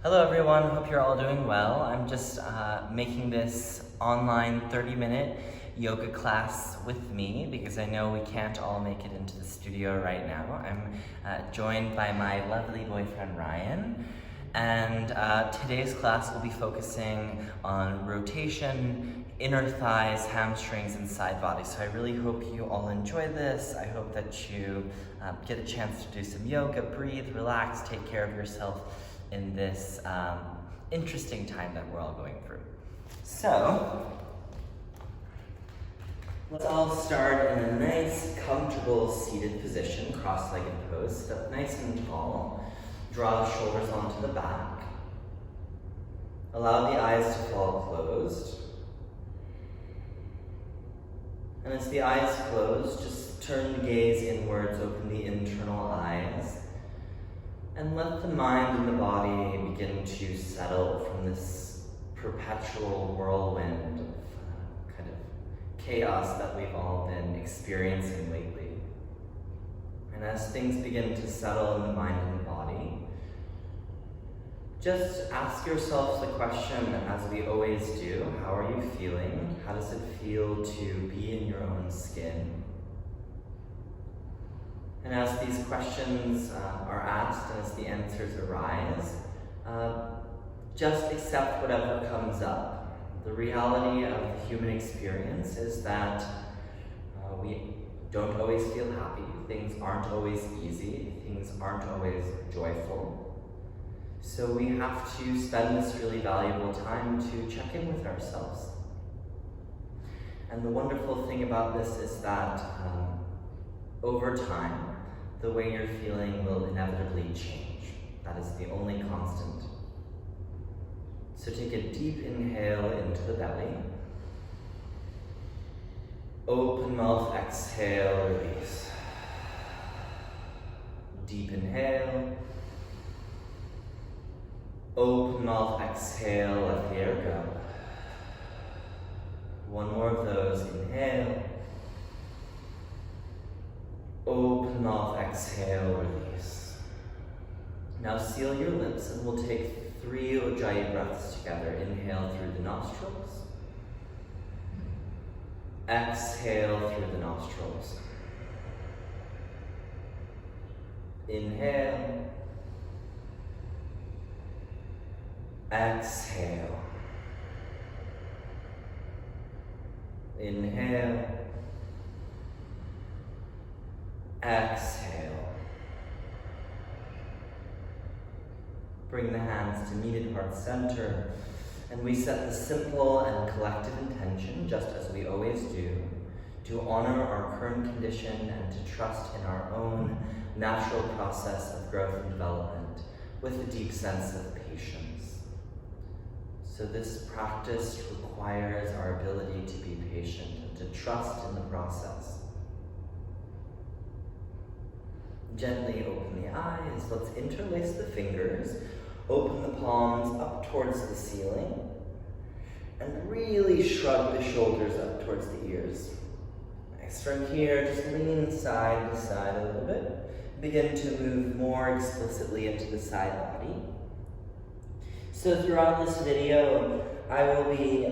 Hello everyone, hope you're all doing well. I'm just making this online 30-minute yoga class with me because I know we can't all make it into the studio right now. I'm joined by my lovely boyfriend Ryan, and today's class will be focusing on rotation, inner thighs, hamstrings, and side body. So I really hope you all enjoy this. I hope that you get a chance to do some yoga, breathe, relax, take care of yourself in this interesting time that we're all going through. So, let's all start in a nice, comfortable seated position, cross-legged pose. Sit up nice and tall. Draw the shoulders onto the back. Allow the eyes to fall closed. And as the eyes close, just turn the gaze inwards, open the internal eyes. And let the mind and the body begin to settle from this perpetual whirlwind of kind of chaos that we've all been experiencing lately. And as things begin to settle in the mind and the body, just ask yourself the question, as we always do, how are you feeling? How does it feel to be in your own skin? And as these questions are asked and as the answers arise, just accept whatever comes up. The reality of the human experience is that we don't always feel happy. Things aren't always easy. Things aren't always joyful. So we have to spend this really valuable time to check in with ourselves. And the wonderful thing about this is that over time, the way you're feeling will inevitably change. That is the only constant. So take a deep inhale into the belly. Open mouth, exhale, release. Deep inhale. Open mouth, exhale, let the air go. One more of those, inhale. Open mouth, exhale, release. Now seal your lips and we'll take 3 Ujjayi breaths together. Inhale through the nostrils. Exhale through the nostrils. Inhale. Exhale. Inhale. Exhale. Bring the hands to kneaded heart center, and we set the simple and collective intention, just as we always do, to honor our current condition and to trust in our own natural process of growth and development with a deep sense of patience. So this practice requires our ability to be patient and to trust in the process. Gently open the eyes. Let's interlace the fingers. Open the palms up towards the ceiling. And really shrug the shoulders up towards the ears. Nice. From here, just lean side to side a little bit. Begin to move more explicitly into the side body. So throughout this video, I will be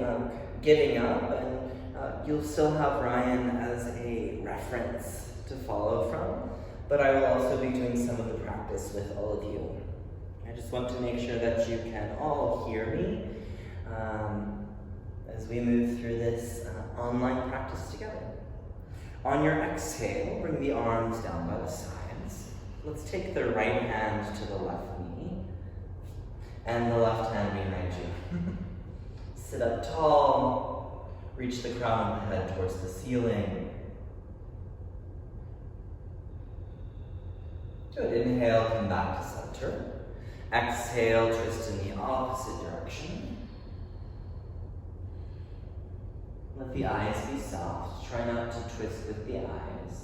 getting up, and you'll still have Ryan as a reference to follow from. But I will also be doing some of the practice with all of you. I just want to make sure that you can all hear me as we move through this online practice together. On your exhale, bring the arms down by the sides. Let's take the right hand to the left knee and the left hand behind you. Sit up tall, reach the crown of the head towards the ceiling. Good. Inhale, come back to center. Exhale, twist in the opposite direction. Let the eyes be soft. Try not to twist with the eyes.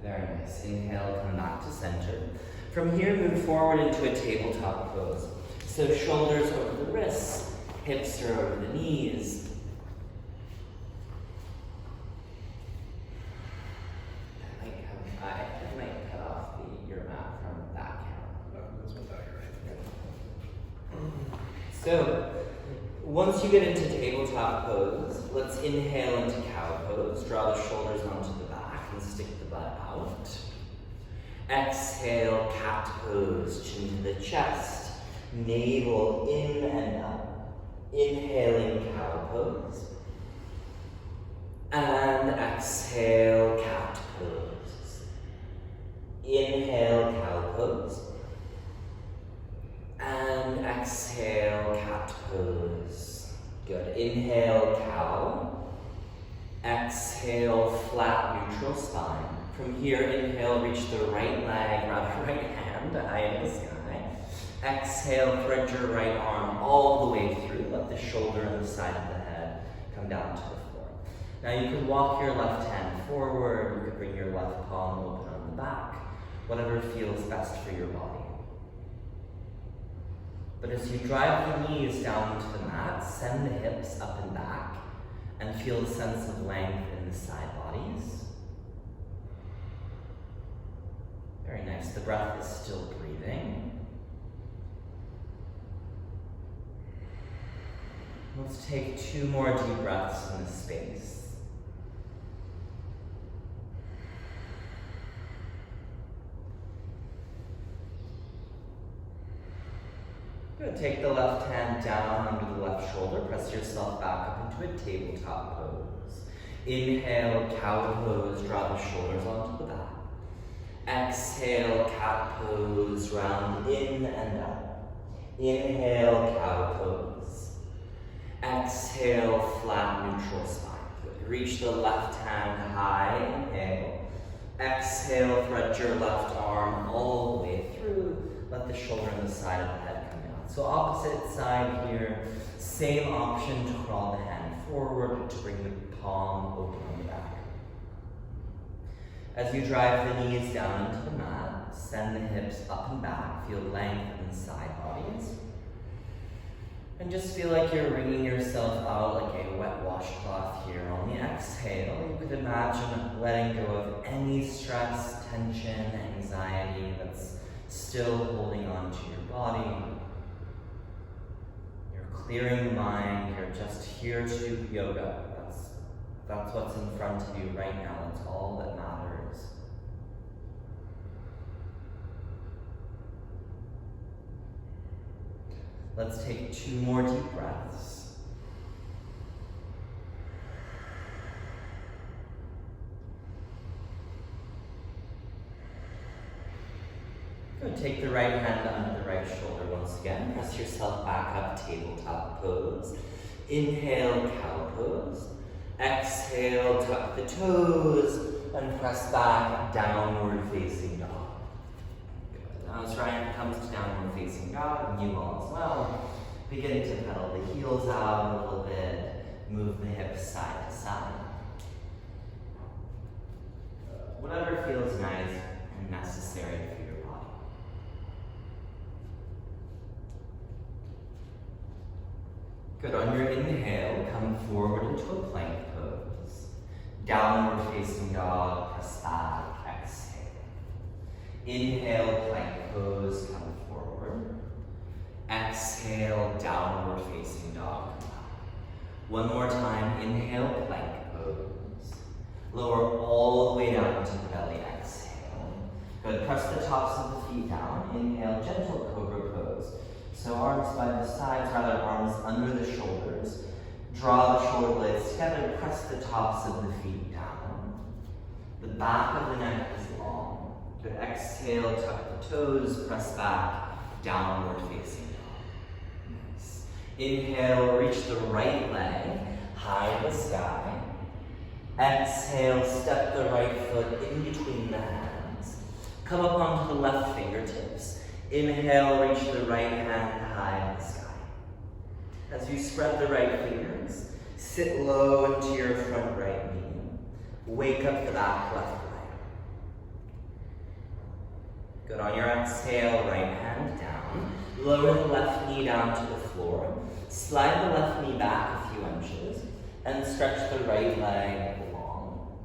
Very nice. Inhale, come back to center. From here, move forward into a tabletop pose. So shoulders over the wrists. Hips are over the knees. So, once you get into tabletop pose, let's inhale into cow pose. Draw the shoulders onto the back and stick the butt out. Exhale, cat pose, chin to the chest, navel in and up. Inhaling, cow pose. And exhale, cat pose. Inhale, cow pose. And exhale, cat pose. Good. Inhale, cow. Exhale, flat, neutral spine. From here, inhale, reach the right leg, rather right hand, high in the sky. Exhale, thread your right arm all the way through. Let the shoulder and the side of the head come down to the floor. Now you can walk your left hand forward. You could bring your left palm open on the back. Whatever feels best for your body. But as you drive the knees down to the mat, send the hips up and back, and feel the sense of length in the side bodies. Very nice. The breath is still breathing. Let's take 2 more deep breaths in this space. Good. Take the left hand down under the left shoulder. Press yourself back up into a tabletop pose. Inhale, cow pose. Draw the shoulders onto the back. Exhale, cat pose. Round in and up. Inhale, cow pose. Exhale, flat, neutral spine. Good. Reach the left hand high. Inhale. Exhale, thread your left arm all the way through. Let the shoulder and the side of the head come down. So opposite side here, same option to crawl the hand forward, to bring the palm open on the back. As you drive the knees down into the mat, send the hips up and back, feel length in the side bodies. And just feel like you're wringing yourself out like a wet washcloth here. On the exhale, you could imagine letting go of any stress, tension, anxiety that's still holding on to your body. You're clearing the mind. You're just here to do yoga. That's what's in front of you right now. That's all that matters. Let's take 2 more deep breaths. Good. Take the right hand under the right shoulder once again. Press yourself back up, tabletop pose. Inhale, cow pose. Exhale, tuck the toes, and press back, downward facing dog. Good. Now as Ryan comes to downward facing dog, and you all as well, begin to pedal the heels out a little bit, move the hips side to side. Whatever feels nice and necessary for your body. Good. On your inhale, come forward into a plank pose. Downward facing dog, press back, exhale. Inhale, plank pose, come forward. Exhale, downward facing dog. One more time, inhale, plank pose. Lower all the way down to the belly, exhale. Good. Press the tops of the feet down. Inhale, gentle cobra pose. So arms by the sides, rather arms under the shoulders. Draw the shoulder blades together, press the tops of the feet down. The back of the neck is long. Good. Exhale, tuck the toes, press back, downward facing dog. Nice. Inhale, reach the right leg, high in the sky. Exhale, step the right foot in between the hands. Come up onto the left fingertips. Inhale, reach the right hand high in the sky. As you spread the right fingers, sit low into your front right knee. Wake up the back left leg. Good. On your exhale, right hand down. Lower the left knee down to the floor. Slide the left knee back a few inches and stretch the right leg long.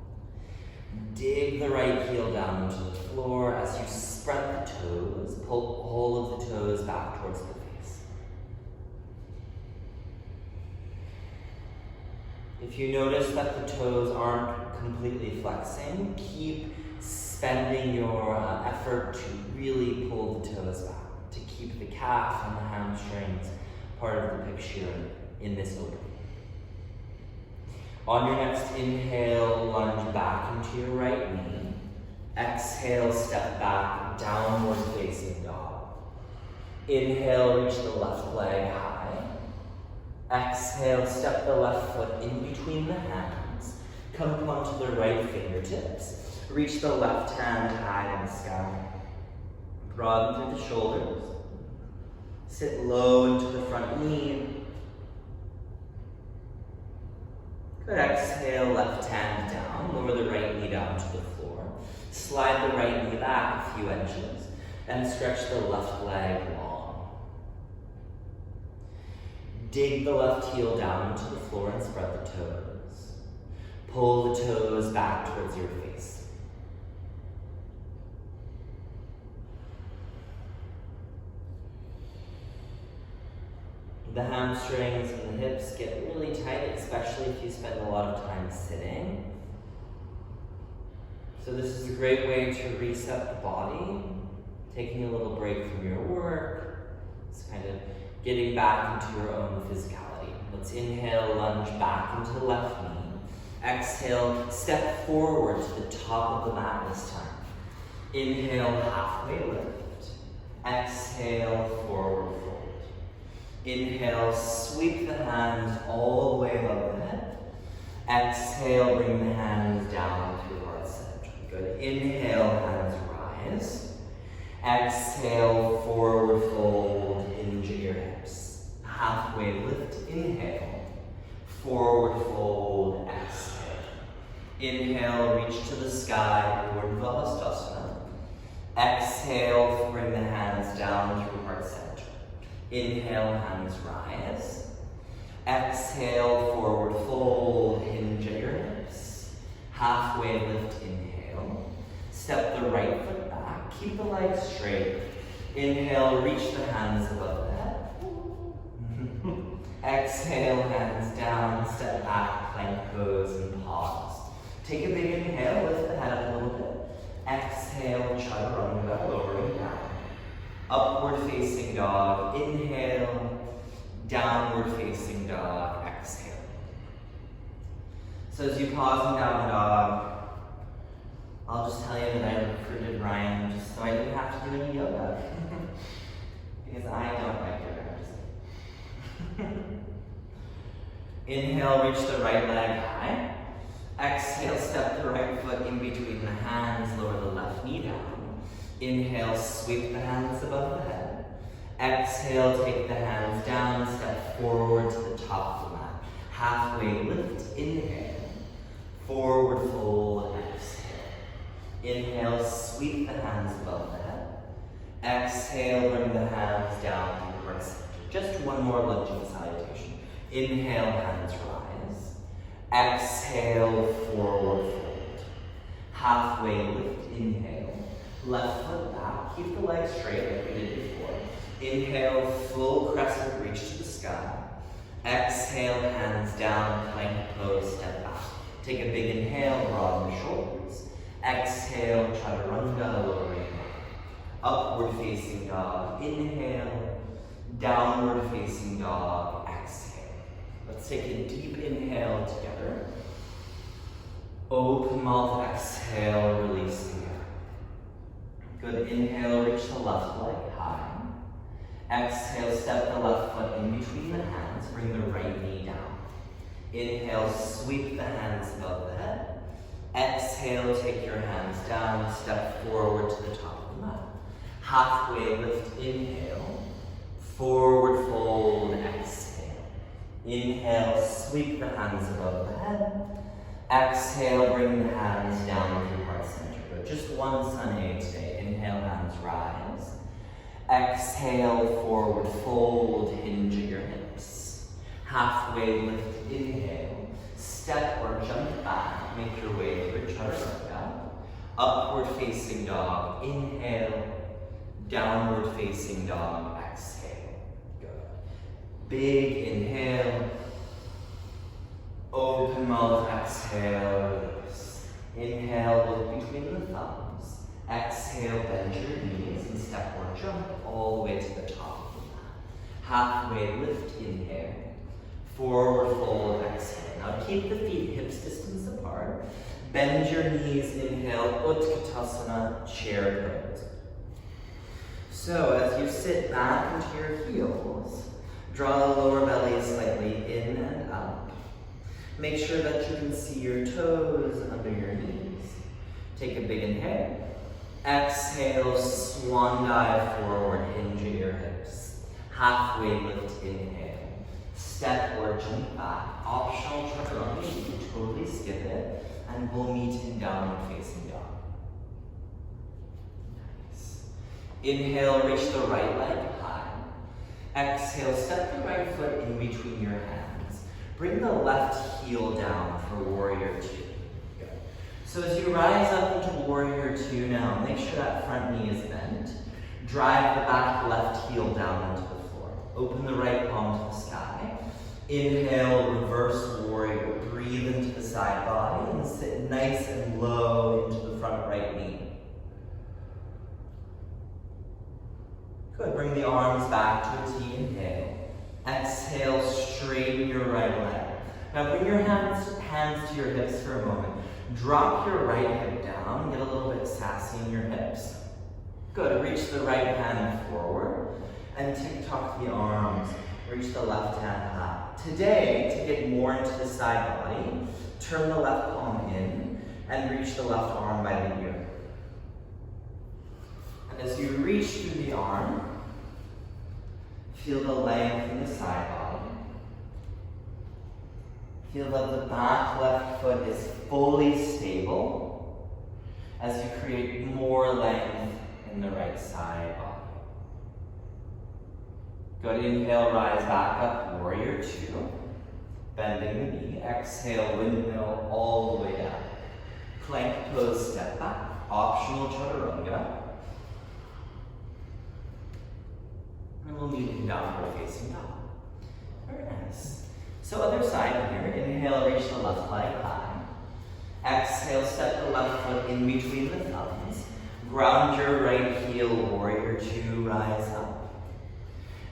Dig the right heel down to the floor as you spread the toes. Pull all of the toes back towards the face. If you notice that the toes aren't completely flexing, keep spending your effort to really pull the toes back, to keep the calf and the hamstrings part of the picture in this opening. On your next inhale, lunge back into your right knee. Exhale, step back, downward facing dog. Inhale, reach the left leg high. Exhale, step the left foot in between the hands. Come onto the right fingertips. Reach the left hand high in the sky. Broaden through the shoulders. Sit low into the front knee. Good, exhale, left hand down. Lower the right knee down to the floor. Slide the right knee back a few inches and stretch the left leg long. Dig the left heel down to the floor and spread the toes. Pull the toes back towards your face. The hamstrings and the hips get really tight, especially if you spend a lot of time sitting. So this is a great way to reset the body, taking a little break from your work. It's kind of getting back into your own physicality. Let's inhale, lunge back into the left knee. Exhale, step forward to the top of the mat this time. Inhale, halfway lift. Exhale, forward fold. Inhale, sweep the hands all the way above the head. Exhale, bring the hands down through heart center. Good. Inhale, hands rise. Exhale, forward fold, hinge at your hips. Halfway lift, inhale. Forward fold, exhale. Inhale, reach to the sky, Urdhva Hastasana. Exhale, bring the hands down through heart center. Inhale, hands rise. Exhale, forward fold, hinge at your hips. Halfway lift, inhale. Step the right foot back, keep the legs straight. Inhale, reach the hands above the head. Exhale, hands down, step back, plank pose, and pause. Take a big inhale, lift the head up a little bit. Exhale, chaturanga, lowering down. Upward facing dog, inhale. Downward facing dog, exhale. So as you pause in down dog, I'll just tell you that I recruited Ryan just so I didn't have to do any yoga. Because I don't like yoga. Inhale, reach the right leg high. Exhale, step the right foot in between the hands, lower the left knee down. Inhale, sweep the hands above the head. Exhale, take the hands down, step forward to the top of the mat. Halfway lift, inhale. Forward fold, exhale. Inhale, sweep the hands above the head. Exhale, bring the hands down to the heart center. Just one more lunging salutation. Inhale, hands rise. Exhale, forward fold. Halfway lift, inhale. Left foot back, keep the legs straight like we did before. Inhale, full crescent reach to the sky. Exhale, hands down, plank pose, step back. Take a big inhale, broaden the shoulders. Exhale, chaturanga, lowering down. Upward facing dog, inhale. Downward facing dog, exhale. Let's take a deep inhale together. Open mouth, exhale, release the air. Good, inhale, reach the left leg high. Exhale, step the left foot in between the hands, bring the right knee down. Inhale, sweep the hands above the head. Exhale, take your hands down, step forward to the top of the mat. Halfway lift, inhale. Forward fold, exhale. Inhale, sweep the hands above the head. Exhale, bring the hands down through heart center. Good. Just one sun A today. Inhale, hands rise. Exhale, forward fold, hinge at your hips. Halfway lift, inhale. Step or jump back, make your way to a chaturanga. Upward facing dog, inhale. Downward facing dog, exhale. Good. Big inhale. Open mouth, exhale, release. Inhale, look between the thumbs. Exhale, bend your knees and step or jump all the way to the top of the mat. Halfway lift, inhale. Forward fold, exhale. Now keep the feet hips distance apart. Bend your knees, inhale, Utkatasana, chair pose. So as you sit back into your heels, draw the lower belly slightly in and up. Make sure that you can see your toes under your knees. Take a big inhale. Exhale, swan dive forward, hinge at your hips. Halfway lift, inhale. Step or jump back. Optional chaturanga, you can totally skip it. And we'll meet in downward facing dog. Nice. Inhale, reach the right leg high. Exhale, step the right foot in between your hands. Bring the left heel down for warrior two. Good. So as you rise up into warrior two now, make sure that front knee is bent. Drive the back left heel down into the floor. Open the right palm to the sky. Inhale, reverse warrior. Breathe into the side body and sit nice and low into the front right knee. Good, bring the arms back to a T, inhale. Exhale, straighten your right leg. Now bring your hands to your hips for a moment. Drop your right hip down, get a little bit sassy in your hips. Good, reach the right hand forward and tick-tock the arms. Reach the left hand high. Today, to get more into the side body, turn the left palm in and reach the left arm by the ear. And as you reach through the arm, feel the length in the side body. Feel that the back left foot is fully stable as you create more length in the right side body. Good, inhale, rise back up, warrior two. Bending the knee, exhale, windmill all the way down. Plank pose, step back, optional chaturanga. And we'll meet in downward facing dog. Very nice. So other side here, inhale, reach the left leg high. Exhale, step the left foot in between the thumbs. Ground your right heel, warrior two, rise up.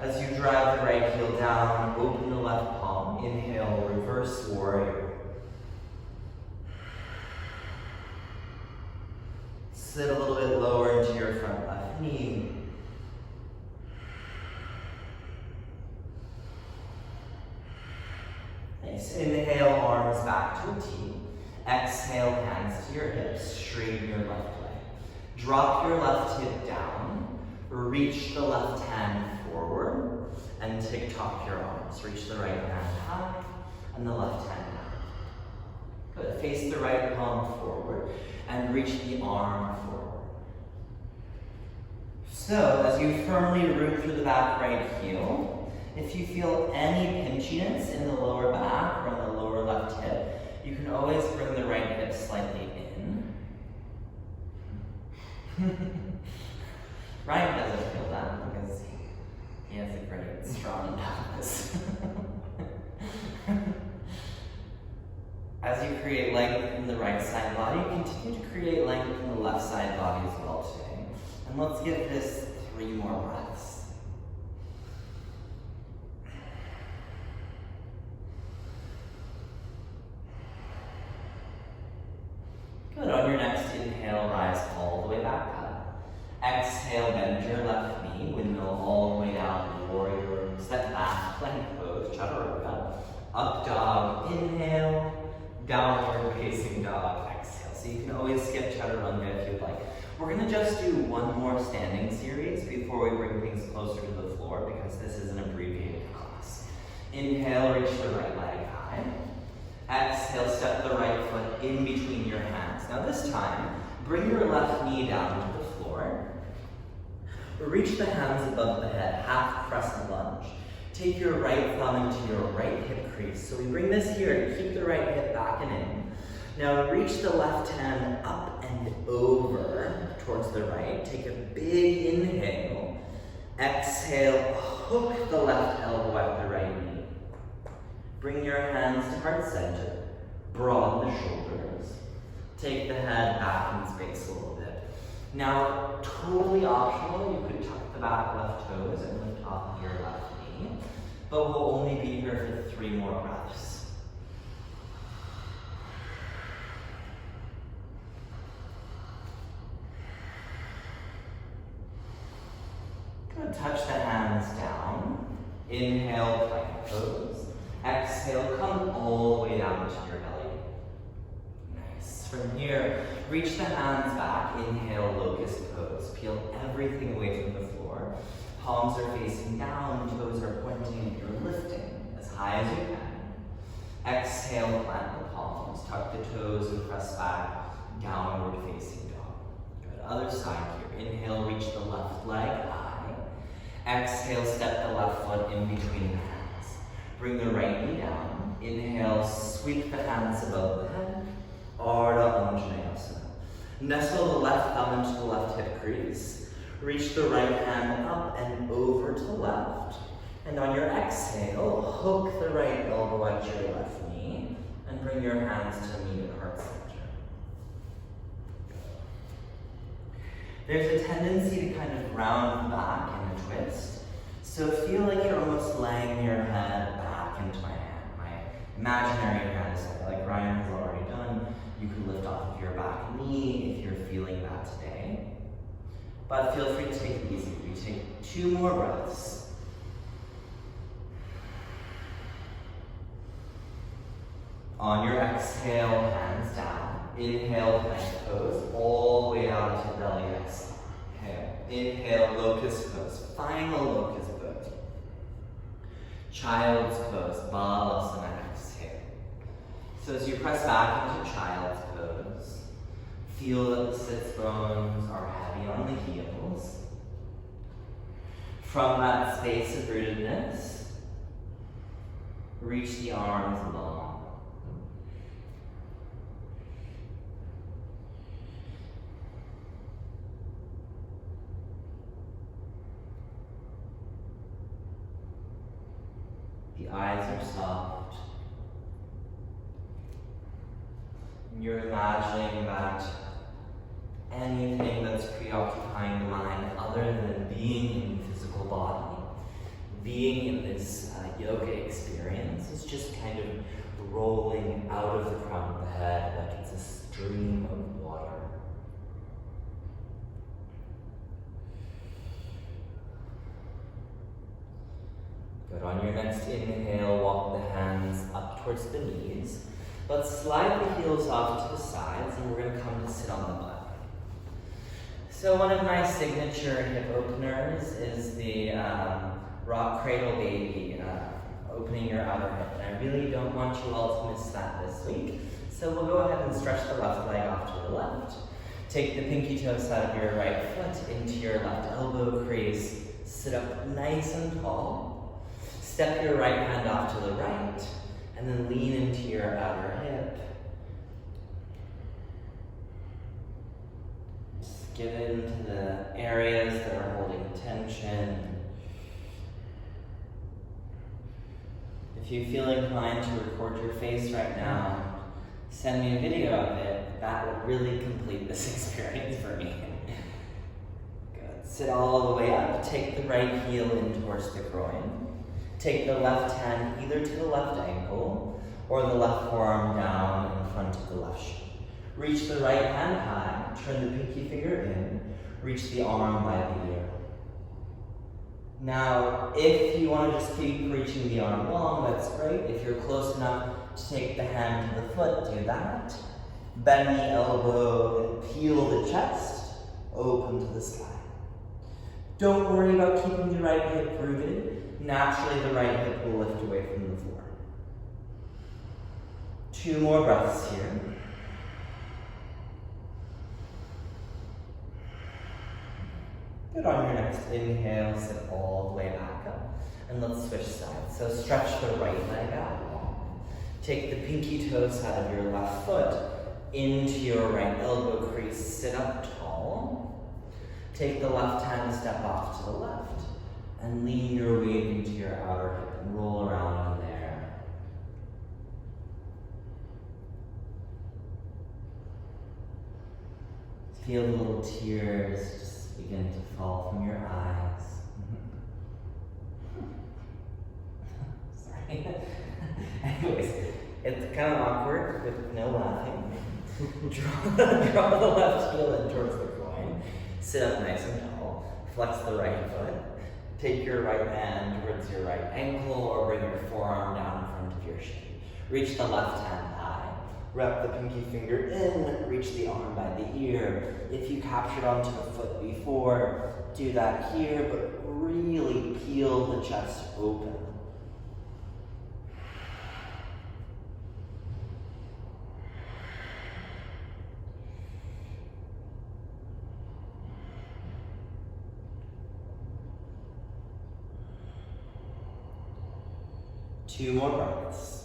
As you drive the right heel down, open the left palm. Inhale, reverse warrior. Sit a little bit lower into your front left knee. Nice. Inhale, arms back to a T. Exhale, hands to your hips. Straighten your left leg. Drop your left hip down. Reach the left hand forward and tick-tock your arms. Reach the right hand high and the left hand down. Good. Face the right palm forward and reach the arm forward. So, as you firmly root through the back right heel, if you feel any pinchiness in the lower back or in the lower left hip, you can always bring the right hip slightly in. Ryan doesn't feel that because he has a great, strong pelvis. As you create length in the right side body, continue to create length in the left side body as well today. And let's give this 3 more breaths. Good. On your next inhale, rise all the way back up. Exhale, bend your left knee, windmill all the way down, warrior, step back, plank pose, chaturanga. Up dog, inhale, downward facing dog, exhale. So you can always skip chaturanga if you'd like. We're gonna just do one more standing series before we bring things closer to the floor because this is an abbreviated class. Inhale, reach the right leg high. Exhale, step the right foot in between your hands. Now this time, bring your left knee down to the floor. Reach the hands above the head, half crescent lunge. Take your right thumb into your right hip crease. So we bring this here to keep the right hip back and in. Now reach the left hand up and over towards the right. Take a big inhale. Exhale, hook the left elbow at the right knee. Bring your hands to heart center. Broaden the shoulders. Take the head back in space a little bit. Now, totally optional, you could tuck the back left toes and lift off of your left knee, but we'll only be here for 3 more breaths. Good. Touch the hands down. Inhale, plank pose. Exhale, come all the way down to your belly. Nice. From here, reach the hands back. Inhale, locust pose. Peel everything away from the floor. Palms are facing down, toes are pointing, you're lifting as high as you can. Exhale, plant the palms. Tuck the toes and press back, downward facing dog. Good. Other side here. Inhale, reach the left leg high. Exhale, step the left foot in between the hands. Bring the right knee down. Inhale, sweep the hands above the head. Ardha Anjaneyasana. Nestle the left thumb into the left hip crease. Reach the right hand up and over to the left. And on your exhale, hook the right elbow at your left knee and bring your hands to meet at heart center. There's a tendency to kind of round back in a twist. So feel like you're almost laying your head back into my hand. My imaginary hand is like Ryan has already done. You can lift off of your back knee if you're feeling that today. But feel free to take it easy. We take 2 more breaths. On your exhale, hands down. Inhale, plank pose, all the way out into belly exhale. Inhale, locust pose, final locust pose. Child's pose, Balasana exhale. So as you press back into child's pose, feel that the sits bones are heavy on the heels. From that space of rootedness, reach the arms long. The eyes are soft. And you're imagining that anything that's preoccupying the mind other than being in the physical body, being in this yoga experience is just kind of rolling out of the crown of the head like it's a stream of water. Good. On your next inhale, walk the hands up towards the knees. Let's slide the heels off to the sides, and we're going to come to sit on the butt. So one of my signature hip openers is the rock cradle baby, opening your outer hip. And I really don't want you all to miss that this week. So we'll go ahead and stretch the left leg off to the left. Take the pinky toe side of your right foot into your left elbow crease. Sit up nice and tall. Step your right hand off to the right, and then lean into your outer hip. Just get into the areas that are holding tension. If you feel inclined to record your face right now, send me a video of it. That would really complete this experience for me. Good. Sit all the way up. Take the right heel in towards the groin. Take the left hand either to the left ankle or the left forearm down in front of the left shin. Reach the right hand high, turn the pinky finger in, reach the arm by the ear. Now, if you want to just keep reaching the arm long, that's great. If you're close enough to take the hand to the foot, do that. Bend the elbow and peel the chest, open to the sky. Don't worry about keeping the right hip rooted. Naturally, the right hip will lift away from the floor. 2 more breaths here. Good. On your next inhale, sit all the way back up. And let's switch sides. So stretch the right leg out long. Take the pinky toe side of your left foot into your right elbow crease. Sit up tall. Take the left hand, step off to the left. And lean your weight into your outer hip and roll around in there. Feel the little tears just begin to fall from your eyes. Sorry. Anyways, it's kind of awkward with no laughing. Draw the left heel in towards the groin. Sit up nice and tall. Flex the right foot. Take your right hand towards your right ankle or bring your forearm down in front of your shin. Reach the left hand high. Wrap the pinky finger in. Reach the arm by the ear. If you captured onto the foot before, do that here, but really peel the chest open. Two more breaths.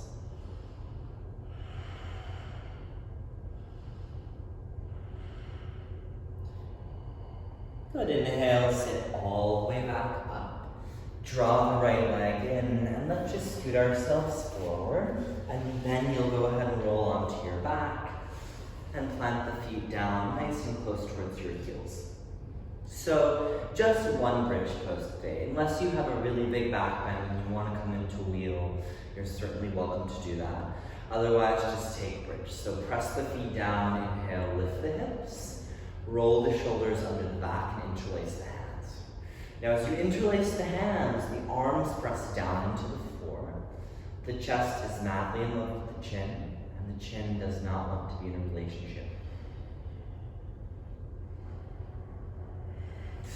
Good, inhale, sit all the way back up. Draw the right leg in, and let's just scoot ourselves forward. And then you'll go ahead and roll onto your back and plant the feet down nice and close towards your heels. So, just one bridge pose today. Unless you have a really big back bend and you want to come into wheel, you're certainly welcome to do that. Otherwise, just take bridge. So press the feet down, inhale, lift the hips, roll the shoulders under the back and interlace the hands. Now as you interlace the hands, the arms press down into the floor. The chest is madly in love with the chin, and the chin does not want to be in a relationship.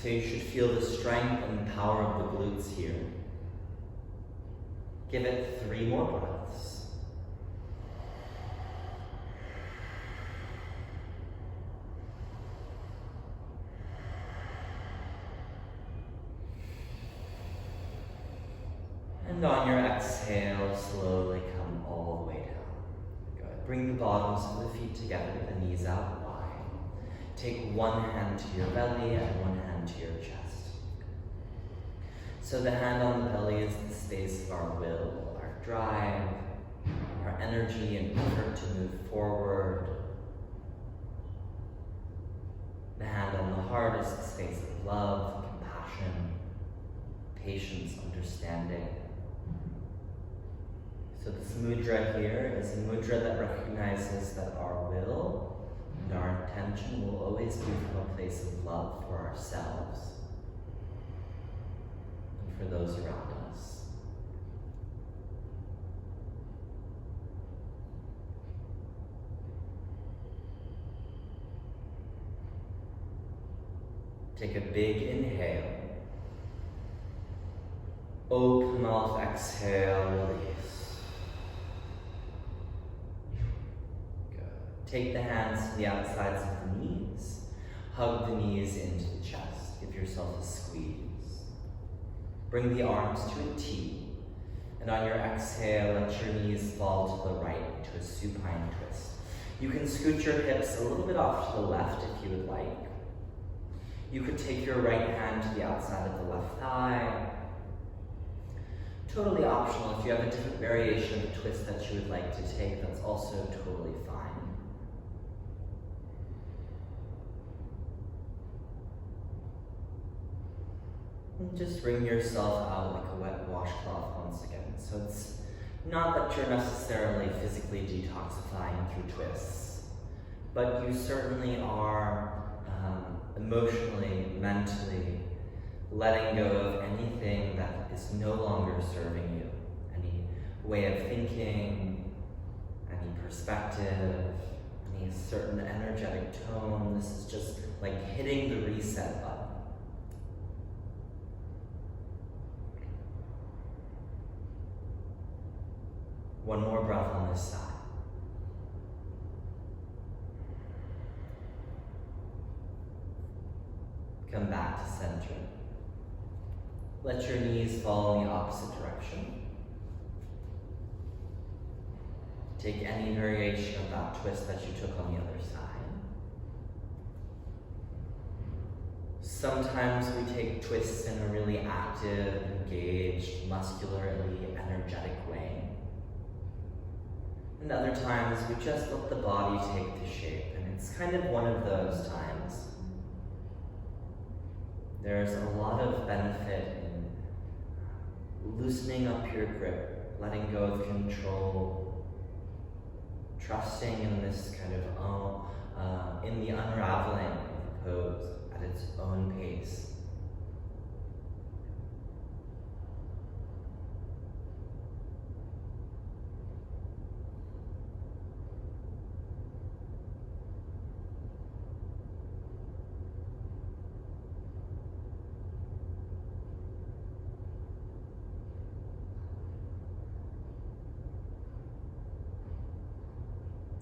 So you should feel the strength and the power of the glutes here. Give it 3 more breaths. And on your exhale, slowly come all the way down. Good. Bring the bottoms of the feet together, the knees out wide. Take one hand to your belly and one hand to your chest. So the hand on the belly is the space of our will, our drive, our energy and effort to move forward. The hand on the heart is the space of love, compassion, patience, understanding. So this mudra here is a mudra that recognizes that our will and our intention will always be from a place of love for ourselves and for those around us. Take a big inhale. Open mouth, exhale, release. Good. Take the hands to the outsides of the knees. Hug the knees into the chest. Give yourself a squeeze. Bring the arms to a T. And on your exhale, let your knees fall to the right into a supine twist. You can scoot your hips a little bit off to the left if you would like. You could take your right hand to the outside of the left thigh. Totally optional. If you have a different variation of the twist that you would like to take, that's also totally fine. And just wring yourself out like a wet washcloth once again. So it's not that you're necessarily physically detoxifying through twists, but you certainly are emotionally, mentally letting go of anything that is no longer serving you. Any way of thinking, any perspective, any certain energetic tone. This is just like hitting the reset button. One more breath on this side. Come back to center. Let your knees fall in the opposite direction. Take any variation of that twist that you took on the other side. Sometimes we take twists in a really active, engaged, muscularly energetic way. And other times we just let the body take the shape, and it's kind of one of those times. There's a lot of benefit in loosening up your grip, letting go of control, trusting in this kind of in the unraveling of the pose at its own pace.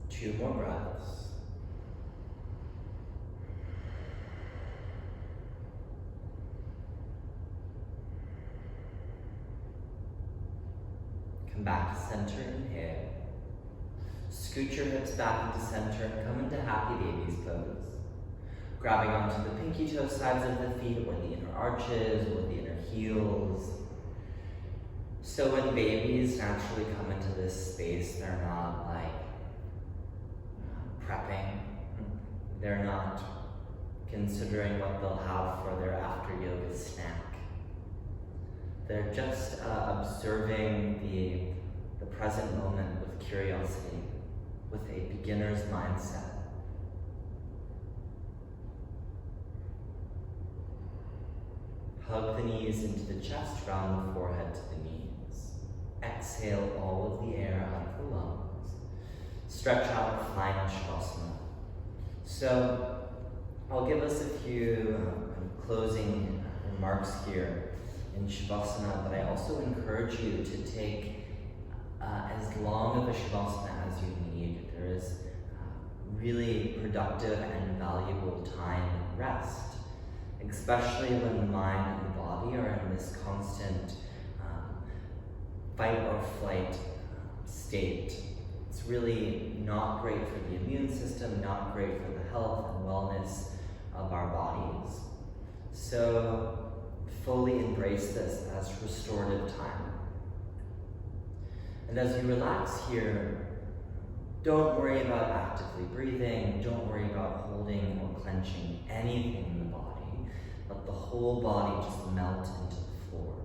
Two more breaths. Come back to center, inhale. Scoot your hips back into center and come into happy baby's pose. Grabbing onto the pinky toe sides of the feet, or the inner arches, or the inner heels. So when babies naturally come into this space, they're not like prepping. They're not considering what they'll have for their after yoga snack. They're just observing the present moment with curiosity, with a beginner's mindset. Hug the knees into the chest, round the forehead to the knees. Exhale all of the air out of the lungs. Stretch out, final Shavasana. So I'll give us a few closing remarks here in Shavasana, but I also encourage you to take as long of a Shavasana as you need. There is really productive and valuable time and rest, especially when the mind and the body are in this constant fight or flight state. It's really not great for the immune system, not great for the health and wellness of our bodies. So fully embrace this as restorative time. And as you relax here, don't worry about actively breathing, don't worry about holding or clenching anything in the body. Let the whole body just melt into the floor.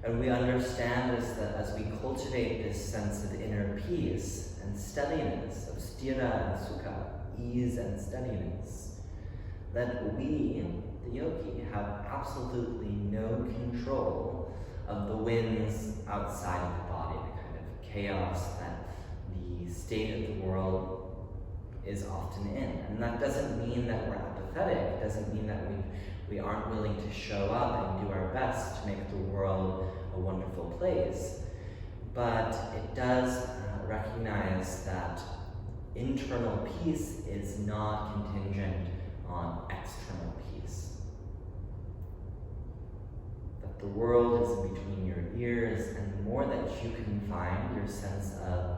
And we understand this, that as we cultivate this sense of inner peace and steadiness, of sthira and sukha, ease and steadiness, that we, the yogi, have absolutely no control of the winds outside of the body, the kind of chaos that the state of the world is often in. And that doesn't mean that we're apathetic, it doesn't mean that we aren't willing to show up and do our best to make the world a wonderful place. But it does recognize that internal peace is not contingent on external peace. That the world is in between your ears, and the more that you can find your sense of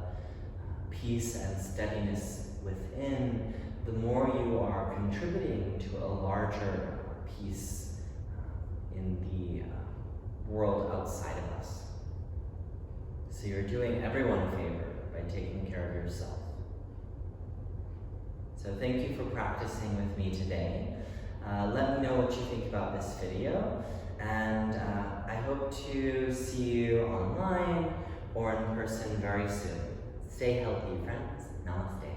peace and steadiness within, the more you are contributing to a larger peace in the world outside of us. So you're doing everyone a favor by taking care of yourself. So thank you for practicing with me today. Let me know what you think about this video, and I hope to see you online or in person very soon. Stay healthy, friends. Namaste.